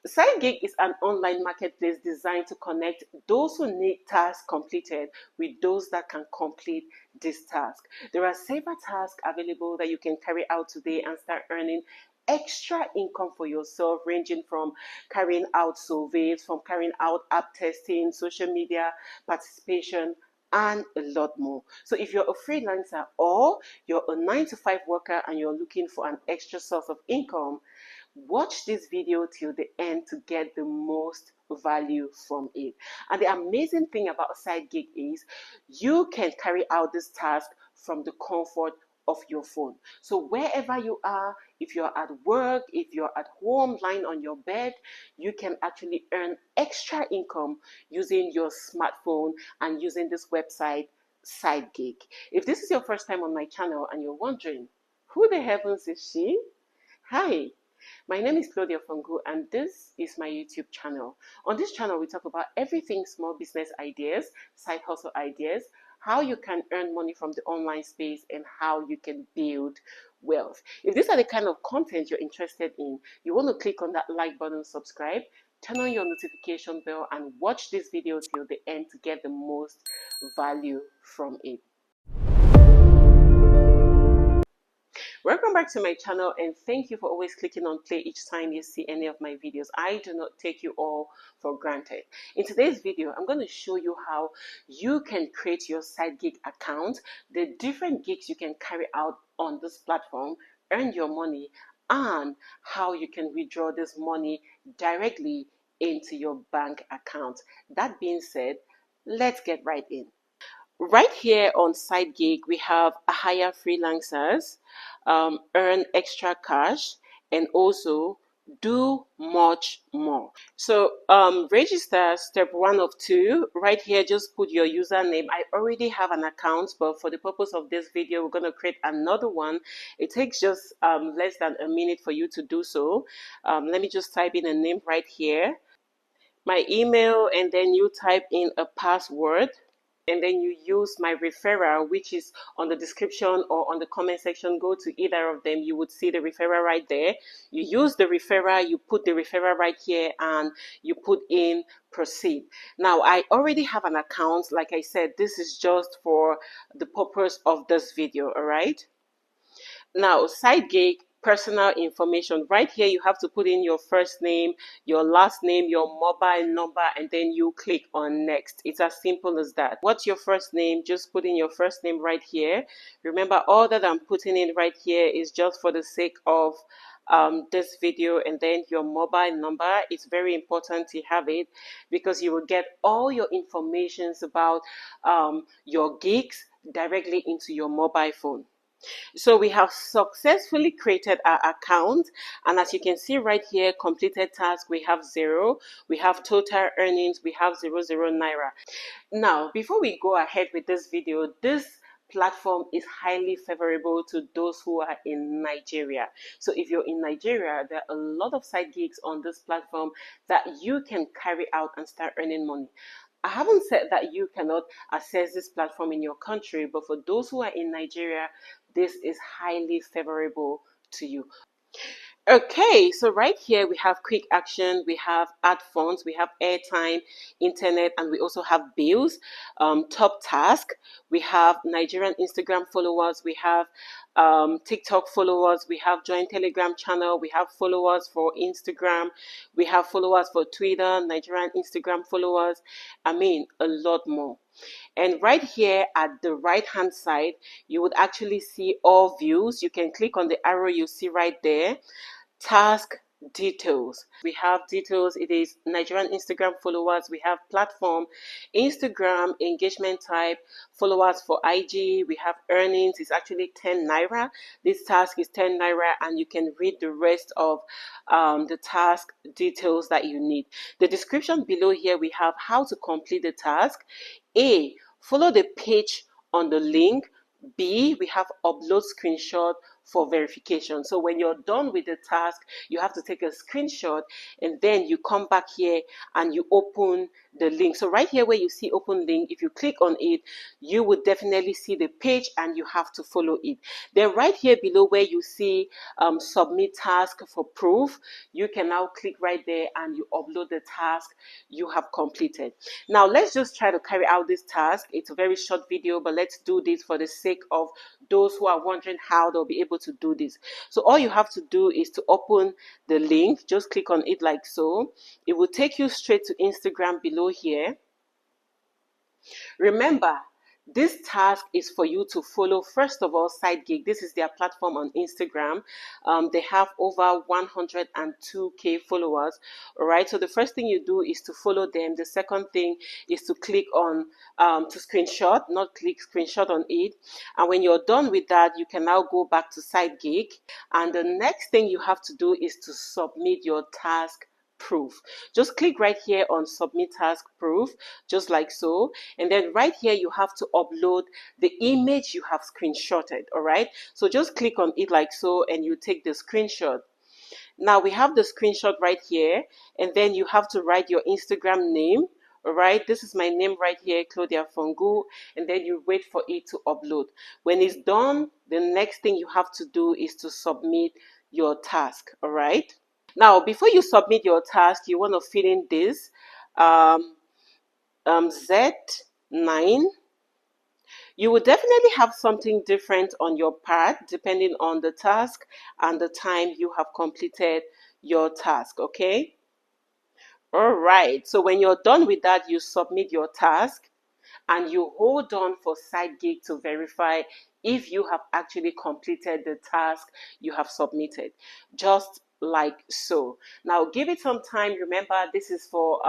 Sidegig is an online marketplace designed to connect those who need tasks completed with those that can complete this task. There are several tasks available that you can carry out today and start earning extra income for yourself, ranging from carrying out surveys, from carrying out app testing, social media participation, and a lot more. So if you're a freelancer or you're a 9-to-5 worker and you're looking for an extra source of income, watch this video till the end to get the most value from it. And the amazing thing about Sidegig is you can carry out this task from the comfort of your phone. So wherever you are, if you're at work, if you're at home lying on your bed, you can actually earn extra income using your smartphone and using this website Sidegig. If this is your first time on my channel and you're wondering who the heavens is she, hi, my name is Claudia Fonguh and this is my YouTube channel. On this channel, we talk about everything small business ideas, side hustle ideas, how you can earn money from the online space, and how you can build wealth. If these are the kind of content you're interested in, you want to click on that like button, subscribe, turn on your notification bell, and watch this video till the end to get the most value from it. Welcome back to my channel, and thank you for always clicking on play each time you see any of my videos. I do not take you all for granted. In today's video, I'm going to show you how you can create your Sidegig account, the different gigs you can carry out on this platform, earn your money, and how you can withdraw this money directly into your bank account. That being said, let's get right in. Right here on Sidegig, we have hire freelancers, earn extra cash, and also do much more. So register step 1 of 2. Right here, just put your username. I already have an account, but for the purpose of this video, we're going to create another one. It takes just less than a minute for you to do so. Let me just type in a name right here, my email, and then you type in a password. And then you use my referral, which is on the description or on the comment section. Go to either of them. You would see the referral right there. You use the referral, you put the referral right here, and you put in proceed. Now, I already have an account. Like I said, this is just for the purpose of this video, all right? Now, Sidegig personal information. Right here, you have to put in your first name, your last name, your mobile number, and then you click on next. It's as simple as that. What's your first name? Just put in your first name right here. Remember, all that I'm putting in right here is just for the sake of this video. And then your mobile number, it's very important to have it because you will get all your informations about your gigs directly into your mobile phone. So we have successfully created our account, and as you can see right here, completed task, we have 0. We have total earnings, we have 0 Naira. Now, before we go ahead with this video, this platform is highly favorable to those who are in Nigeria. So if you're in Nigeria, there are a lot of side gigs on this platform that you can carry out and start earning money. I haven't said that you cannot access this platform in your country, but for those who are in Nigeria, this is highly favorable to you. Okay, so right here we have quick action, we have ad funds, we have airtime, internet, and we also have bills, top task, we have Nigerian Instagram followers, we have TikTok followers, we have joint Telegram channel, we have followers for Instagram, we have followers for Twitter, Nigerian Instagram followers, I mean a lot more. And right here at the right hand side, you would actually see all views. You can click on the arrow you see right there. Task details. We have details. It is Nigerian Instagram followers. We have platform, Instagram, engagement type, followers for IG. We have earnings. It's actually 10 Naira. This task is 10 Naira, and you can read the rest of the task details that you need. The description below here, we have how to complete the task. A, follow the page on the link. B, we have upload screenshot for verification. So when you're done with the task, you have to take a screenshot, and then you come back here and you open the link. So right here where you see open link, if you click on it, you would definitely see the page and you have to follow it. Then right here below where you see submit task for proof, you can now click right there and you upload the task you have completed. Now let's just try to carry out this task. It's a very short video, but let's do this for the sake of those who are wondering how they'll be able to do this. So all you have to do is to open the link. Just click on it like so. It will take you straight to Instagram below here. Remember, this task is for you to follow, first of all, Sidegig. This is their platform on Instagram. They have over 102K followers. All right. So the first thing you do is to follow them. The second thing is to click on, to screenshot, not click, screenshot on it. And when you're done with that, you can now go back to Sidegig. And the next thing you have to do is to submit your task proof. Just click right here on submit task proof, just like so, and then right here you have to upload the image you have screenshotted. All right, so just click on it like so and you take the screenshot. Now we have the screenshot right here, and then you have to write your Instagram name. All right, this is my name right here, Claudia Fonguh, and then you wait for it to upload. When it's done, the next thing you have to do is to submit your task. All right. Now, before you submit your task, you want to fill in this Z9. You will definitely have something different on your part depending on the task and the time you have completed your task, okay? All right, so when you're done with that, you submit your task and you hold on for Sidegig to verify if you have actually completed the task you have submitted, just like so. Now give it some time. Remember, this is for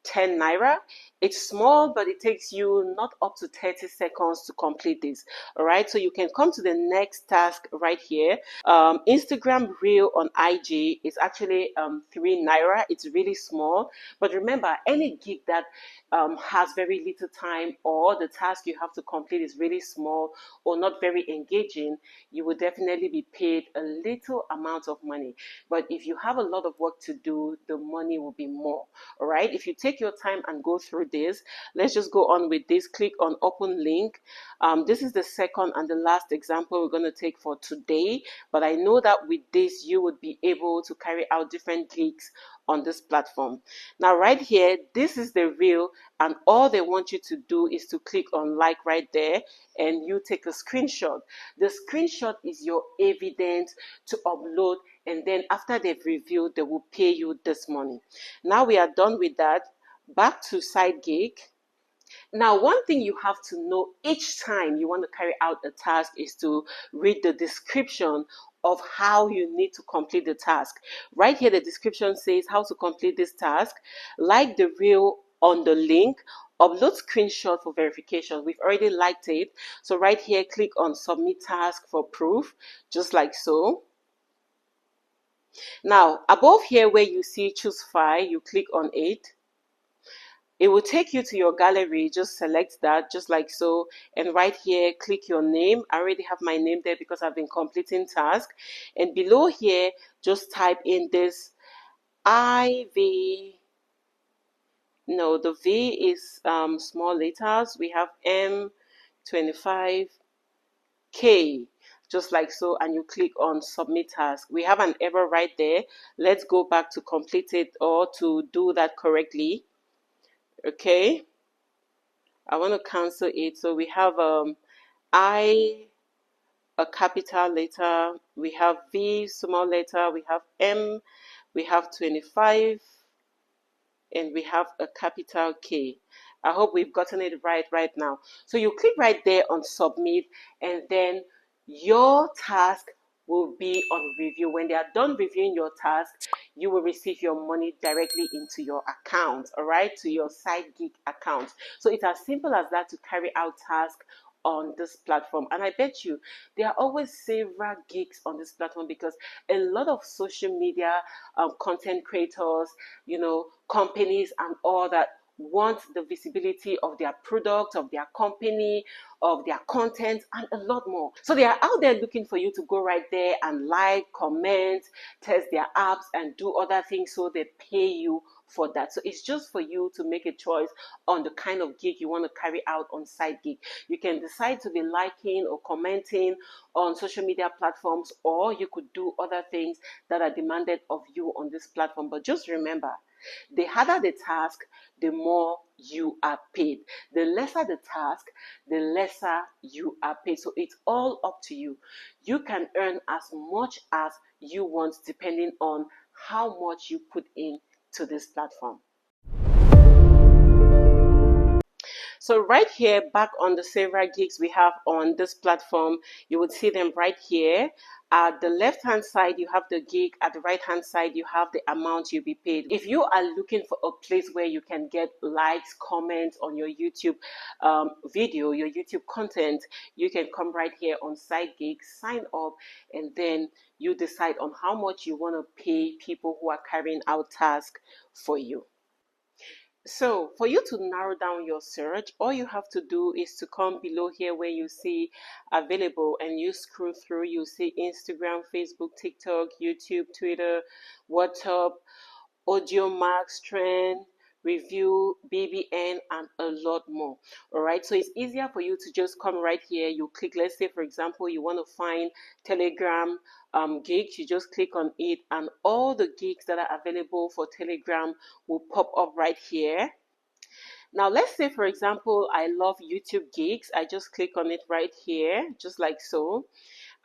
10 naira. It's small, but it takes you not up to 30 seconds to complete this. All right, so you can come to the next task right here. Instagram reel on IG is actually 3 naira. It's really small, but remember, any gig that has very little time, or the task you have to complete is really small or not very engaging, you will definitely be paid a little amount of money. But if you have a lot of work to do, the money will be more. All right, if you take your time and go through this, let's just go on with this. Click on open link. This is the second and the last example we're going to take for today, but I know that with this you would be able to carry out different gigs on this platform. Now right here, this is the reel, and all they want you to do is to click on like right there and you take a screenshot. The screenshot is your evidence to upload, and then after they've reviewed, they will pay you this money. Now we are done with that. Back to Sidegig. Now, one thing you have to know each time you want to carry out a task is to read the description of how you need to complete the task. Right here, the description says how to complete this task. Like the reel on the link, upload screenshot for verification. We've already liked it. So right here, click on submit task for proof, just like so. Now, above here where you see choose file, you click on it. It will take you to your gallery. Just select that, just like so. And right here, click your name. I already have my name there because I've been completing task. And below here, just type in this IV. No, the V is small letters. We have M25K, just like so. And you click on submit task. We have an error right there. Let's go back to complete it or to do that correctly. Okay, I want to cancel it. So we have I, a capital letter, we have V, small letter, we have M, we have 25, and we have a capital K. I hope we've gotten it right now. So you click right there on submit, and then your task will be on review. When they are done reviewing your task, you will receive your money directly into your account, all right, to your Sidegig account. So it's as simple as that to carry out tasks on this platform. And I bet you there are always several gigs on this platform because a lot of social media content creators, you know, companies and all that want the visibility of their product, of their company, of their content, and a lot more. So they are out there looking for you to go right there and like, comment, test their apps, and do other things, so they pay you for that. So it's just for you to make a choice on the kind of gig you want to carry out on Sidegig. You can decide to be liking or commenting on social media platforms, or you could do other things that are demanded of you on this platform. But just remember, the harder the task, the more you are paid. The lesser the task, the lesser you are paid. So it's all up to you. You can earn as much as you want depending on how much you put in to this platform. So right here, back on the several gigs we have on this platform, you would see them right here. At the left hand side, you have the gig. At the right hand side, you have the amount you'll be paid. If you are looking for a place where you can get likes, comments on your YouTube video, your YouTube content, you can come right here on Sidegig, sign up, and then you decide on how much you want to pay people who are carrying out tasks for you. So for you to narrow down your search, all you have to do is to come below here where you see available, and you scroll through. You see Instagram, Facebook, TikTok, YouTube, Twitter, WhatsApp, Audio Max, Trend, Review, BBN, and a lot more. All right, so it's easier for you to just come right here. You click, let's say for example you want to find Telegram gigs. You just click on it, and all the gigs that are available for Telegram will pop up right here. Now let's say for example I love YouTube gigs. I just click on it right here, just like so,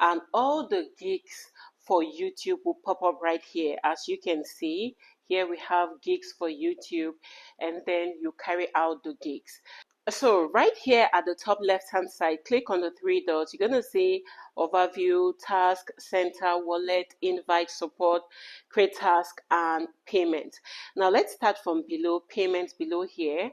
and all the gigs for YouTube will pop up right here. As you can see, here we have gigs for YouTube, and then you carry out the gigs. So right here at the top left hand side, click on the three dots. You're going to see overview, task, center, wallet, invite, support, create task, and payment. Now let's start from below, payment below here.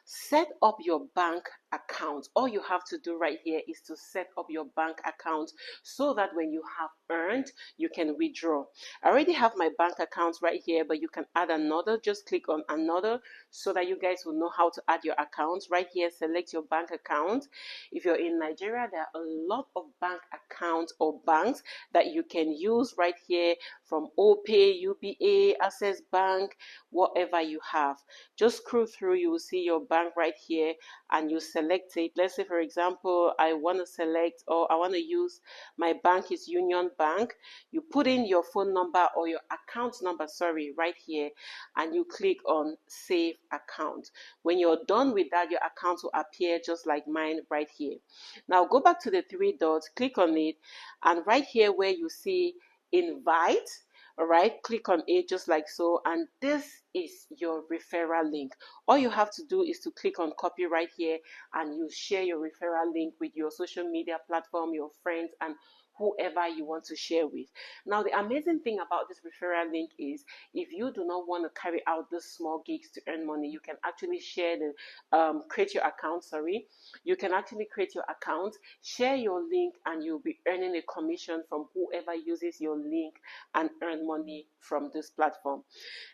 Set up your bank account. All you have to do right here is to set up your bank account so that when you have earned, you can withdraw. I already have my bank account right here, but you can add another. Just click on another so that you guys will know how to add your account. Right here, select your bank account. If you're in Nigeria, there are a lot of bank accounts or banks that you can use right here, from OPay, UBA, Access Bank, whatever you have. Just scroll through, you will see your bank right here, and you select it. Let's say for example I want to select, or I want to use, my bank is Union Bank. You put in your phone number or your account number, sorry, right here, and you click on save account. When you're done with that, your account will appear just like mine right here. Now go back to the three dots, click on it, and right here where you see invite, all right, click on it just like so, and this is your referral link. All you have to do is to click on copy right here, and you share your referral link with your social media platform, your friends, and whoever you want to share with. Now the amazing thing about this referral link is, if you do not want to carry out these small gigs to earn money, you can actually share the create your account, sorry, you can actually create your account, share your link, and you'll be earning a commission from whoever uses your link and earn money from this platform.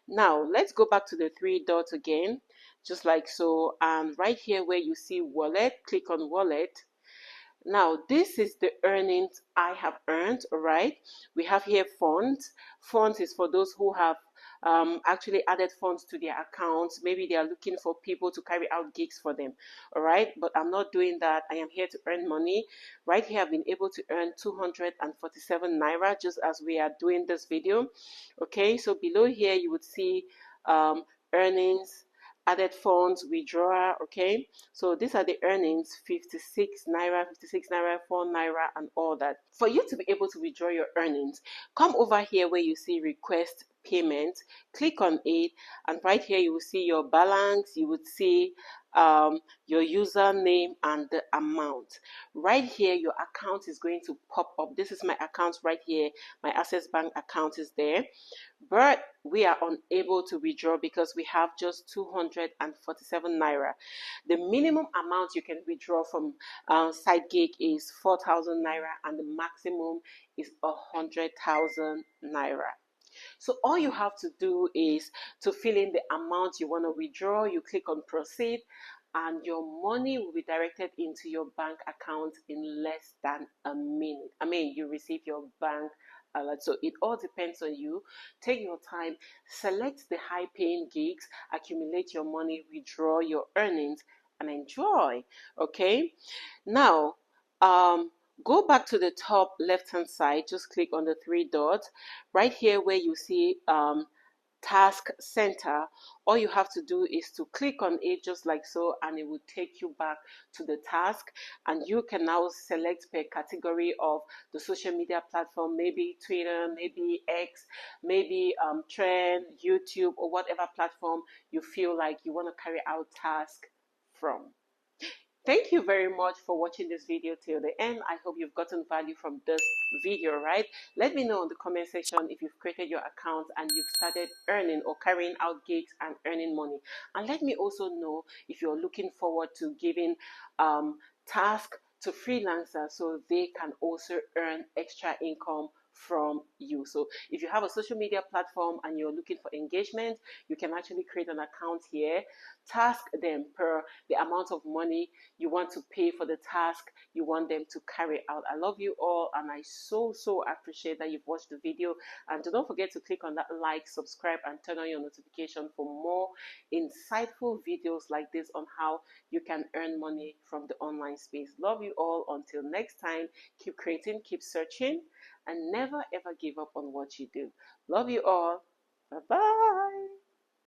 Now let's go back to the three dots again, just like so, and right here where you see wallet, click on wallet. Now this is the earnings I have earned. All right, we have here funds. Funds is for those who have actually added funds to their accounts. Maybe they are looking for people to carry out gigs for them. All right, but I'm not doing that. I am here to earn money. Right here I've been able to earn 247 naira just as we are doing this video. Okay, so below here you would see earnings, added funds, withdrawal. Okay, so these are the earnings: 56 naira, 56 naira, 4 naira, and all that. For you to be able to withdraw your earnings, come over here where you see request payment, click on it, and right here you will see your balance, you would see your username and the amount. Right here your account is going to pop up. This is my account right here. My Access Bank account is there, but we are unable to withdraw because we have just 247 naira. The minimum amount you can withdraw from Sidegig is 4,000 naira, and the maximum is 100,000 naira. So all you have to do is to fill in the amount you want to withdraw. You click on proceed and your money will be directed into your bank account in less than a minute. I mean, you receive your bank alert. So it all depends on you. Take your time, select the high paying gigs, accumulate your money, withdraw your earnings, and enjoy. Okay. Now, go back to the top left hand side, just click on the three dots right here where you see task center. All you have to do is to click on it just like so, and it will take you back to the task, and you can now select per category of the social media platform, maybe Twitter, maybe X, maybe Trend, YouTube, or whatever platform you feel like you want to carry out task from. Thank you very much for watching this video till the end. I hope you've gotten value from this video, right? Let me know in the comment section if you've created your account and you've started earning or carrying out gigs and earning money. And let me also know if you're looking forward to giving tasks to freelancers so they can also earn extra income from you. So if you have a social media platform and you're looking for engagement, you can actually create an account here, task them per the amount of money you want to pay for the task you want them to carry out. I love you all, and I so appreciate that you've watched the video. And don't forget to click on that like, subscribe, and turn on your notification for more insightful videos like this on how you can earn money from the online space. Love you all. Until next time, keep creating, keep searching, and never ever give up on what you do. Love you all. Bye bye.